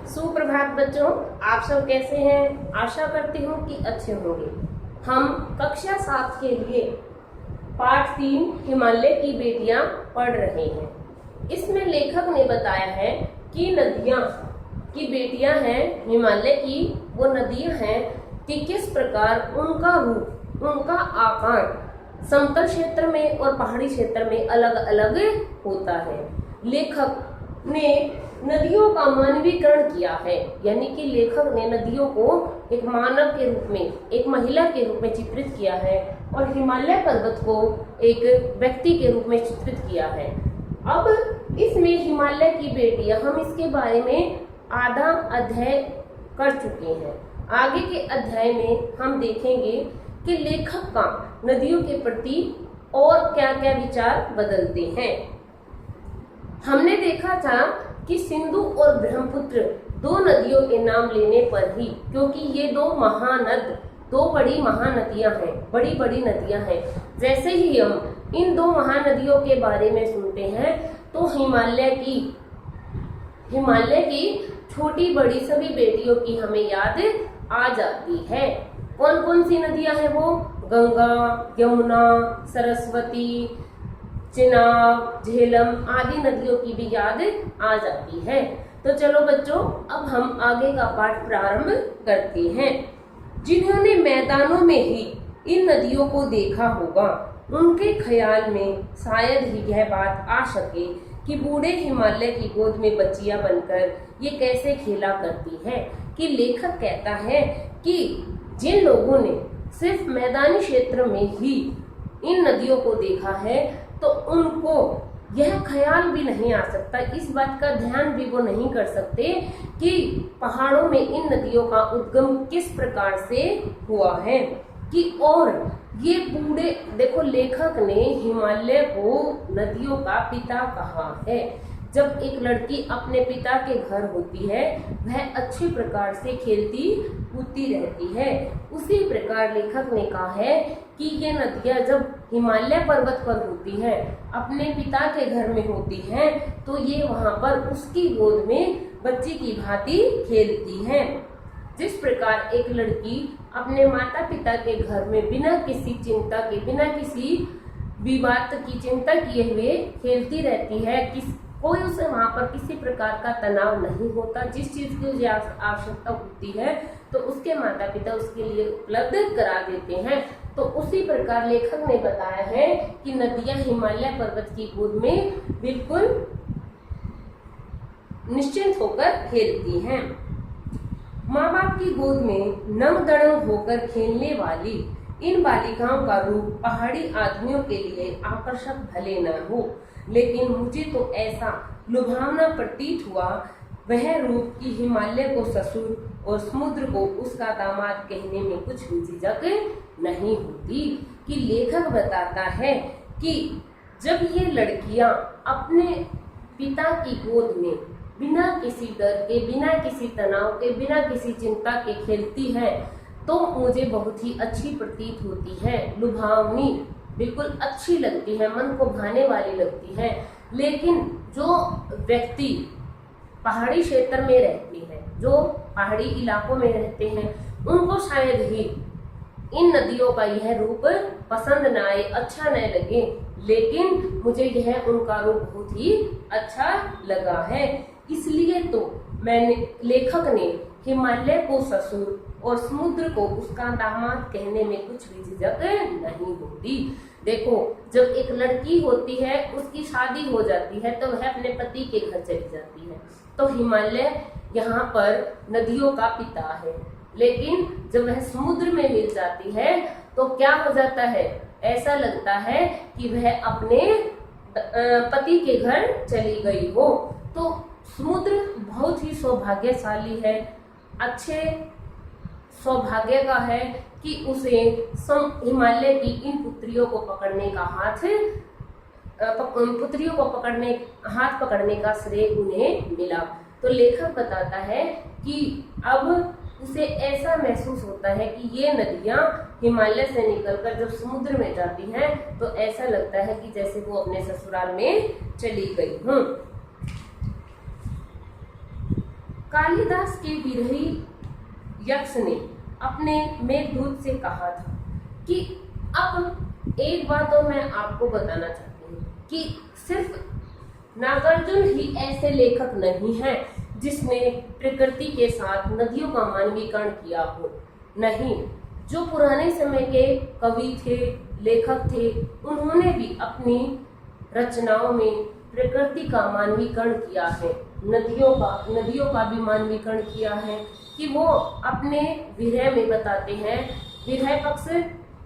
सुप्रभात बच्चों, आप सब कैसे हैं? आशा करती हूँ कि अच्छे होंगे। हम कक्षा 7 के लिए पाठ 3 हिमालय की बेटियां पढ़ रहे हैं। इसमें लेखक ने बताया है कि नदियां की बेटियां हैं हिमालय की, वो नदियां हैं कि किस प्रकार उनका रूप, उनका आकार समतल क्षेत्र में और पहाड़ी क्षेत्र में अलग अलग होता है। लेखक ने नदियों का मानवीकरण किया है, यानी कि लेखक ने नदियों को एक मानव के रूप में, एक महिला के रूप में चित्रित किया है और हिमालय पर्वत को एक व्यक्ति के रूप में चित्रित किया है। अब इसमें हिमालय की बेटियां, हम इसके बारे में आधा अध्याय कर चुके हैं। आगे के अध्याय में हम देखेंगे कि लेखक का नदियों के प्रति और क्या क्या विचार बदलते हैं। हमने देखा था कि सिंधु और ब्रह्मपुत्र दो नदियों के नाम लेने पर ही, क्योंकि ये दो बड़ी महानदियां हैं, बड़ी बड़ी नदियां हैं। जैसे ही हम इन दो महानदियों के बारे में सुनते हैं तो हिमालय की छोटी बड़ी सभी बेटियों की हमें याद आ जाती है। कौन कौन सी नदियां हैं वो? गंगा, यमुना, सरस्वती, चिनाब, झेलम आदि नदियों की भी याद आ जाती है। तो चलो बच्चों, अब हम आगे का पाठ प्रारंभ करते हैं। जिन्होंने मैदानों में ही इन नदियों को देखा होगा, उनके ख्याल में शायद ही यह बात आ सके कि बूढ़े हिमालय की गोद में बच्चियां बनकर ये कैसे खेला करती है। कि लेखक कहता है कि जिन लोगों ने सिर्फ मैदानी क्षेत्र में ही इन नदियों को देखा है तो उनको यह ख्याल भी नहीं आ सकता, इस बात का ध्यान भी वो नहीं कर सकते कि पहाड़ों में इन नदियों का उद्गम किस प्रकार से हुआ है। कि और ये बूढ़े, देखो लेखक ने हिमालय को नदियों का पिता कहा है। जब एक लड़की अपने पिता के घर होती है, वह अच्छे प्रकार से खेलती कूदती रहती है। उसी प्रकार लेखक ने कहा है कि ये नदियां जब हिमालय पर्वत पर होती है, अपने पिता के घर में होती हैं, तो ये वहां पर उसकी गोद में बच्ची की भांति खेलती हैं। जिस प्रकार एक लड़की अपने माता पिता के घर में बिना किसी चिंता के, बिना किसी विवाद की चिंता किए हुए खेलती रहती है, कोई उसे वहां पर किसी प्रकार का तनाव नहीं होता, जिस चीज की उसे आवश्यकता होती है तो उसके माता पिता उसके लिए उपलब्ध करा देते हैं। तो उसी प्रकार लेखक ने बताया है कि नदियां हिमालय पर्वत की गोद में बिल्कुल निश्चिंत होकर खेलती हैं। माँ बाप की गोद में नंग दड़ंग होकर खेलने वाली इन बालिकाओं का रूप पहाड़ी आदमियों के लिए आकर्षक भले न हो, लेकिन मुझे तो ऐसा लुभावना प्रतीत हुआ वह रूप कि हिमालय को ससुर और समुद्र को उसका दामाद कहने में कुछ भी झिझक नहीं होती। कि लेखक बताता है कि जब ये लड़कियां अपने पिता की गोद में बिना किसी डर के, बिना किसी तनाव के, बिना किसी चिंता के खेलती है तो मुझे बहुत ही अच्छी प्रतीत होती है, लुभावनी, बिल्कुल अच्छी लगती है, मन को भाने वाली लगती है। लेकिन जो व्यक्ति पहाड़ी क्षेत्र में रहती है, जो पहाड़ी इलाकों में रहते हैं, उनको शायद ही इन नदियों का यह रूप पसंद न आए, अच्छा न लगे, लेकिन मुझे यह उनका रूप बहुत ही अच्छा लगा है। इसलिए तो लेखक ने हिमालय को ससुर और समुद्र को उसका दामाद कहने में कुछ भी झिझक नहीं होती। देखो, जब एक लड़की होती है, उसकी शादी हो जाती है तो वह अपने पति के घर चली जाती है, तो हिमालय यहाँ पर नदियों का पिता है। लेकिन जब वह समुद्र में मिल जाती है तो क्या हो जाता है? ऐसा लगता है कि वह अपने पति के घर चली गई हो। तो समुद्र बहुत ही सौभाग्यशाली है, अच्छे सौभाग्य का है कि उसे हिमालय की इन पुत्रियों को पकड़ने का हाथ पकड़ने का श्रेय उन्हें मिला। तो लेखक बताता है कि अब उसे ऐसा महसूस होता है कि ये नदियां हिमालय से निकलकर जब समुद्र में जाती हैं तो ऐसा लगता है कि जैसे वो अपने ससुराल में चली गई हूँ। कालिदास के विरही यक्ष ने अपने मेघदूत से कहा था कि अब एक बात तो मैं आपको बताना चाहती हूँ कि सिर्फ नागार्जुन ही ऐसे लेखक नहीं है जिसने प्रकृति के साथ नदियों का मानवीकरण किया हो। नहीं, जो पुराने समय के कवि थे, लेखक थे, उन्होंने भी अपनी रचनाओं में प्रकृति का मानवीकरण किया है, नदियों का भी मानवीकरण किया है कि वो अपने विरह में बताते हैं। विरह पक्ष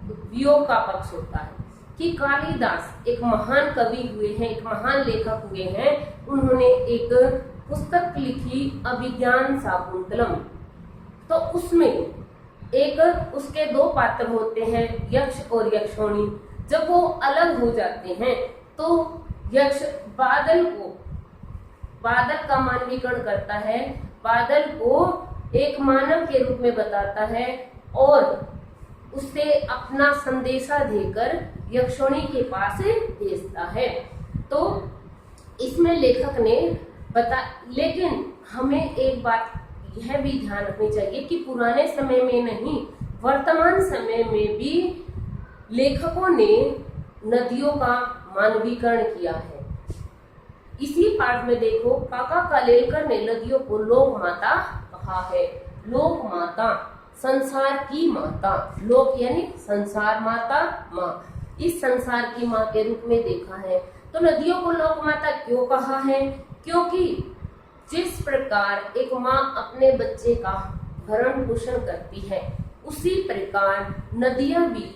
वियोग का पक्ष होता है कि कालिदास एक महान कवि हुए हैं, एक महान लेखक हुए हैं। उन्होंने एक पुस्तक लिखी अभिज्ञान शाकुंतलम, तो उसमें एक उसके दो पात्र होते हैं, यक्ष और यक्षोणी। जब वो अलग हो जाते हैं तो यक्ष बादल का मानवीकरण करता है, बादल को एक मानव के रूप में बताता है और उससे अपना संदेशा देकर यक्षोणी के पास भेजता है। तो इसमें लेखक ने लेकिन हमें एक बात यह भी ध्यान रखनी चाहिए कि पुराने समय में नहीं, वर्तमान समय में भी लेखकों ने नदियों का मानवीकरण किया है। इसी पाठ में देखो, काका कालेलकर ने नदियों को लोक माता कहा है। लोक माता, संसार की माता, लोक यानी संसार, माता माँ, इस संसार की माँ के रूप में देखा है। तो नदियों को लोक माता क्यों कहा है? क्योंकि जिस प्रकार एक माँ अपने बच्चे का भरण पोषण करती है, उसी प्रकार नदियां भी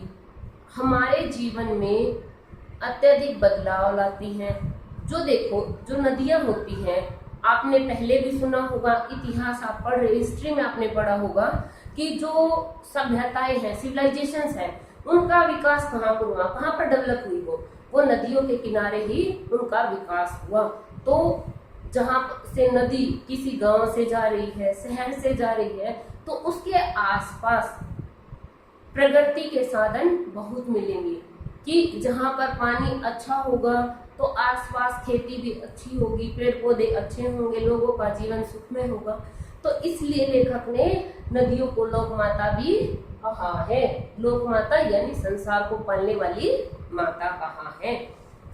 हमारे जीवन में अत्यधिक बदलाव लाती हैं। जो देखो, जो नदियां होती हैं, आपने पहले भी सुना होगा, इतिहास आप पढ़ रहे, हिस्ट्री में आपने पढ़ा होगा कि जो सभ्यताएं हैं, सिविलाइजेशंस हैं, उनका विकास कहाँ पर हुआ, कहाँ पर डेवलप हुई, वो नदियों के किनारे ही उनका विकास हुआ। तो जहाँ से नदी किसी गांव से जा रही है, शहर से जा रही है, तो उसके आसपास प्रगति के साधन बहुत मिलेंगे कि जहाँ पर पानी अच्छा होगा तो आसपास खेती भी अच्छी होगी, पेड़ पौधे अच्छे होंगे, लोगों का जीवन सुखमय होगा। तो इसलिए लेखक ने नदियों को लोक माता भी कहा है। लोक माता यानी संसार को पालने वाली माता कहा है।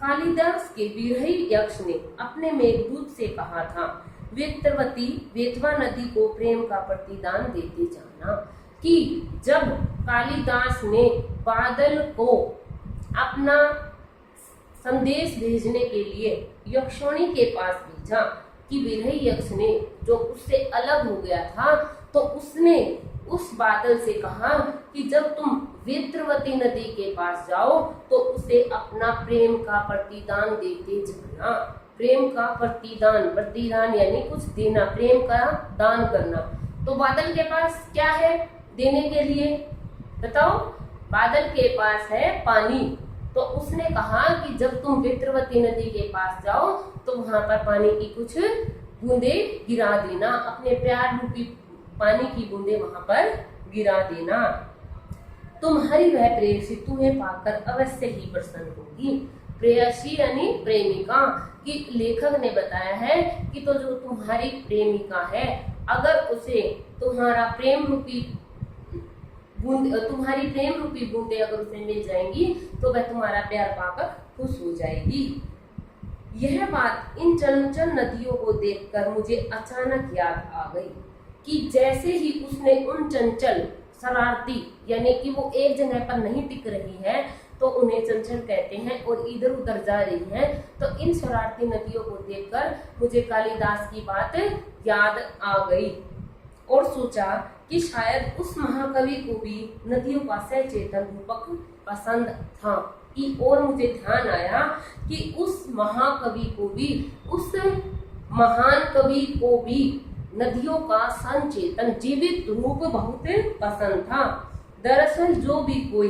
कालिदास के विरही यक्ष ने अपने मेघदूत से कहा था, वेत्रवती वेतवा नदी को प्रेम का प्रतिदान देते जाना। कि जब कालिदास ने बादल को अपना संदेश भेजने के लिए यक्षोणी के पास भेजा कि विरही यक्ष ने जो उससे अलग हो गया था, तो उसने उस बादल से कहा कि जब तुम वेत्रवती नदी के पास जाओ तो उसे अपना प्रेम का प्रतिदान देते जाना। प्रेम का प्रतिदान यानी कुछ देना, प्रेम का दान करना। तो बादल के पास क्या है देने के लिए, बताओ? बादल के पास है पानी। तो उसने कहा कि जब तुम वेत्रवती नदी के पास जाओ तो वहां पर पानी की कुछ बूंदे गिरा देना, अपने प्यार रूपी पानी की बूंदे वहां पर गिरा देना। तुम्हारी वह प्रेयसी तुम्हें पाकर अवश्य ही प्रसन्न होगी। प्रेयसी यानी प्रेमिका। कि लेखक ने बताया है कि तो जो तुम्हारी प्रेमिका है, अगर उसे तुम्हारी प्रेम रूपी बूंदे अगर उसे मिल जाएंगी तो वह तुम्हारा प्यार पाकर खुश हो जाएगी। यह बात इन चंचल नदियों को देखकर मुझे अचानक याद आ गई कि जैसे ही उसने उन चंचल, शरारती यानी कि वो एक जगह पर नहीं टिक रही है तो उन्हें चंचल कहते हैं और इधर उधर जा रही है, तो इन शरारती नदियों को देखकर मुझे कालिदास की बात याद आ गई और सोचा कि शायद उस महाकवि को भी नदियों का सचेतन रूपक पसंद था। कि और मुझे ध्यान आया कि उस महाकवि को भी, उस महान कवि को भी नदियों का संचेतन जीवित रूप बहुत पसंद था। दरअसल जो भी कोई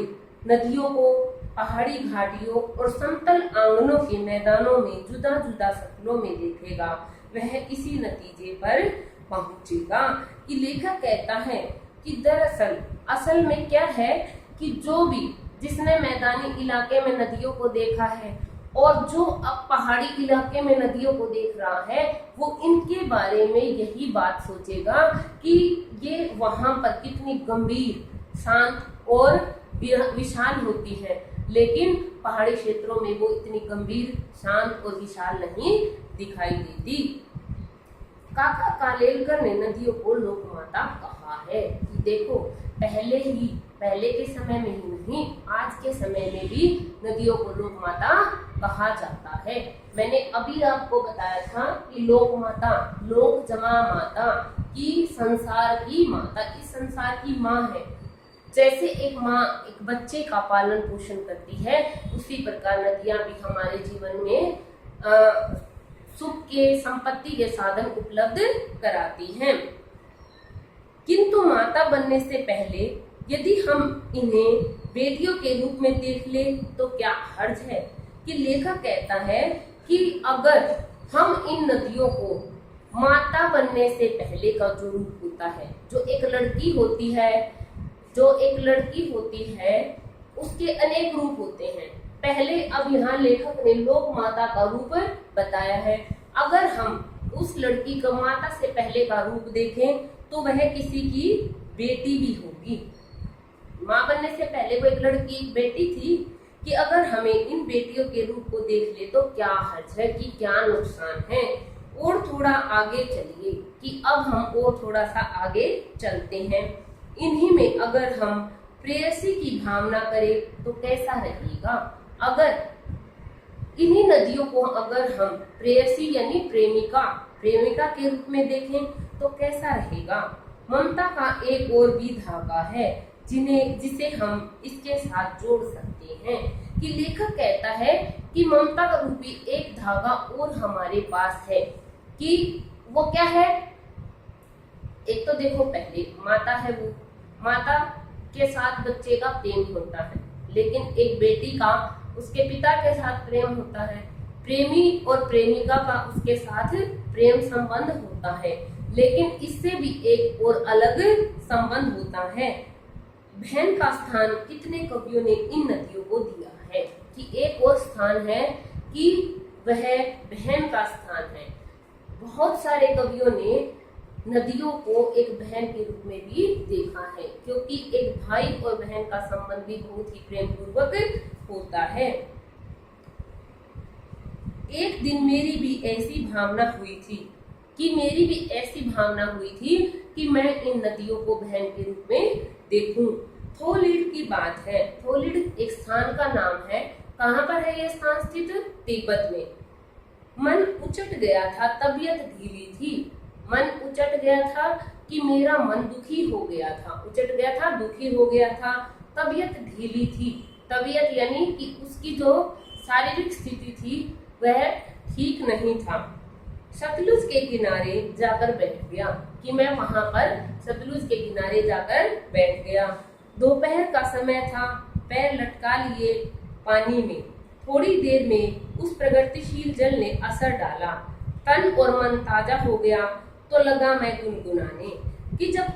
नदियों को पहाड़ी घाटियों और समतल आंगनों के मैदानों में जुदा जुदा शक्लों में देखेगा, वह इसी नतीजे पर पहुंचेगा। कि लेखक कहता है कि दरअसल असल में क्या है कि जो भी जिसने मैदानी इलाके में नदियों को देखा है और जो अब पहाड़ी इलाके में नदियों को देख रहा है वो इनके बारे में यही बात सोचेगा कि ये वहां पर कितनी गंभीर, शांत और विशाल होती है, लेकिन पहाड़ी क्षेत्रों में वो इतनी गंभीर, शांत और विशाल नहीं दिखाई देती। काका कालेलकर ने नदियों को लोकमाता कहा है कि देखो, पहले के समय में ही नहीं, आज के समय में भी नदियों को लोकमाता कहा जाता है। मैंने अभी आपको बताया था कि लोकमाता, लोक जमा माता, की संसार की माता, इस संसार की माँ है। जैसे एक माँ एक बच्चे का पालन पोषण करती है, उसी प्रकार नदियां भी हमारे जीवन में सुख के, संपत्ति के साधन उपलब्ध कराती हैं। किंतु माता बनने से पहले यदि हम इन्हें बेटियों के रूप में देख ले तो क्या हर्ज है? कि लेखक कहता है कि अगर हम इन नदियों को माता बनने से पहले का जो रूप होता है, जो एक लड़की होती है, उसके अनेक रूप होते हैं। पहले अब यहाँ लेखक ने लोक माता का रूप बताया है। अगर हम उस लड़की को माता से पहले का रूप देखें तो वह किसी की बेटी भी होगी। माँ बनने से पहले वो एक लड़की, एक बेटी थी। कि अगर हमें इन बेटियों के रूप को देख ले तो क्या हर्ज है, कि क्या नुकसान है। और थोड़ा आगे चलिए कि अब हम और थोड़ा सा आगे चलते हैं। इन्हीं में अगर हम प्रेयसी की भावना करें तो कैसा रहेगा? अगर इन्हीं नदियों को अगर हम प्रेयसी यानी प्रेमिका के रूप में देखें तो कैसा रहेगा? ममता का एक और भी धागा है जिसे हम इसके साथ जोड़ सकते हैं। कि लेखक कहता है कि ममता का रूपी एक धागा और हमारे पास है। कि वो क्या है? एक तो देखो, पहले माता है, वो माता के साथ बच्चे का प्रेम होता है, लेकिन एक बेटी का उसके पिता के साथ प्रेम होता है। प्रेमी और प्रेमिका का उसके साथ प्रेम संबंध होता है, लेकिन इससे भी एक और अलग संबंध होता है। बहन का स्थान कितने कवियों ने इन नदियों को दिया है? कि एक और स्थान है कि वह बहन का स्थान है। बहुत सारे कवियों ने नदियों को एक बहन के रूप में भी देखा है, क्योंकि एक भाई और बहन का संबंध भी बहुत ही प्रेम पूर्वक होता है। एक दिन मेरी भी ऐसी भावना हुई थी कि मैं इन नदियों को बहन के रूप में देखूं। थोलिड की बात है। थोलिड एक स्थान का नाम है। कहाँ पर है यह स्थान स्थित? तिब्बत में। मन उचट गया था, तबीयत ढीली थी। मन उचट गया था कि मेरा मन दुखी हो गया था। उचट गया था, दुखी हो गया था। तबीयत ढीली थी। तबीयत यानी कि उसकी जो शारीरिक स्थिति थी वह ठीक नहीं था। सतलुज के किनारे जाकर बैठ गया। कि मैं वहां पर सतलुज के किनारे जाकर बैठ गया। दोपहर का समय था। पैर लटका लिए पानी में। थोड़ी देर में उस प्रगतिशील जल ने असर डाला। तन और मन ताजा हो गया तो लगा मैं गुनगुनाने। कि जब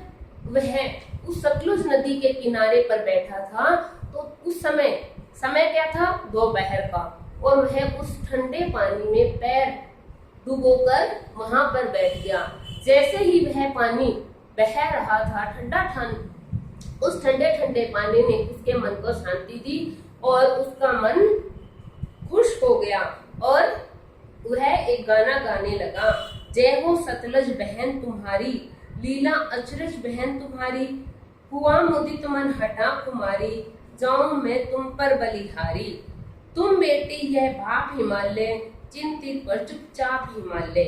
वह उस सतलुज नदी के किनारे पर बैठा था तो उस समय क्या था? दोपहर का। और वह उस ठंडे पानी में पैर डुबोकर वहां पर बैठ गया। जैसे ही वह पानी बह रहा था, उस ठंडे पानी ने उसके मन को शांति दी और उसका मन खुश हो गया और वह एक गाना गाने लगा। जय हो सतलज बहन तुम्हारी, लीला अचरज बहन तुम्हारी, हुआ मुदित मन हटा कुमारी, जाऊं मैं तुम पर बलिहारी। तुम बेटी यह भाप हिमालय, चिंतित पर चुपचाप हिमालय,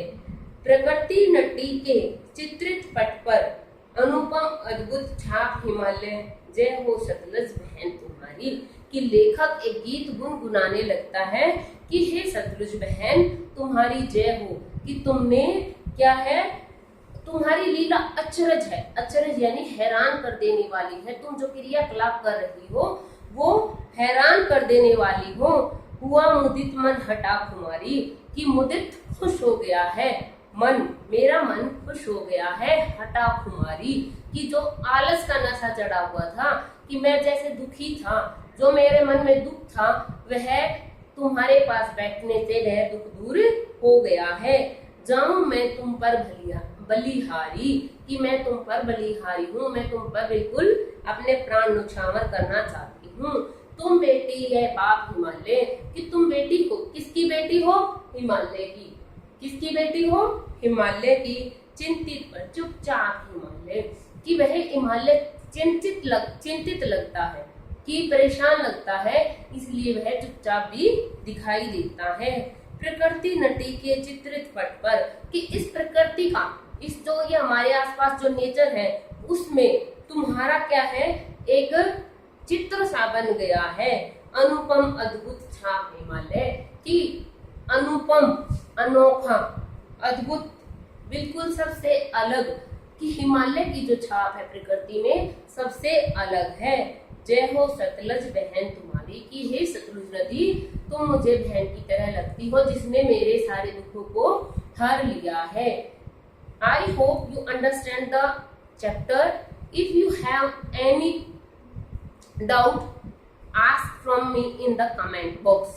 प्रकृति नटी के चित्रित पट पर, अनुपम अद्भुत छाप हिमालय, जय हो सतलज बहन तुम्हारी। कि लेखक एक गीत गुनगुनाने लगता है कि हे सतलुज बहन तुम्हारी जय हो, कि तुमने क्या है, तुम्हारी लीला अचरज है। अचरज यानी हैरान कर देने वाली है। तुम जो क्रियाकलाप कर रही हो वो हैरान कर देने वाली हो। हुआ मुदित मन हटा कुमारी, कि मुदित खुश हो गया है मन, मेरा मन खुश हो गया है। हटा कुमारी, कि जो आलस का नशा चढ़ा हुआ था, कि मैं जैसे दुखी था, जो मेरे मन में दुख था वह तुम्हारे पास बैठने से वह दुख दूर हो गया है। जाऊं मैं तुम पर बलिहारी, कि मैं तुम पर बलिहारी हूँ, मैं तुम पर बिल्कुल अपने प्राण न्यौछावर करना चाहती हूँ। तुम बेटी है बाप हिमालय, कि तुम बेटी हो, किसकी बेटी हो? हिमालय की। किसकी बेटी हो? हिमालय की। चिंतित पर चुपचाप हिमालय, कि वह हिमालय चिंतित लगता है, कि परेशान लगता है, इसलिए वह चुपचाप भी दिखाई देता है। प्रकृति नटी के चित्रित पट पर, कि इस प्रकृति का, इस जो ये हमारे आसपास जो नेचर है उसमें तुम्हारा क्या है, एक चित्र सा बन गया है। अनुपम अद्भुत छाप हिमालय, कि अनुपम, अनोखा, अद्भुत, बिल्कुल सबसे अलग, कि हिमालय की जो छाप है प्रकृति में सबसे अलग है। जय हो सतलज बहन तुम्हारी, की हे सतलुज नदी तुम मुझे बहन की तरह लगती हो, जिसने मेरे सारे दुखों को हर लिया है। I hope you understand the chapter. If you have any doubt, ask from me in the comment box.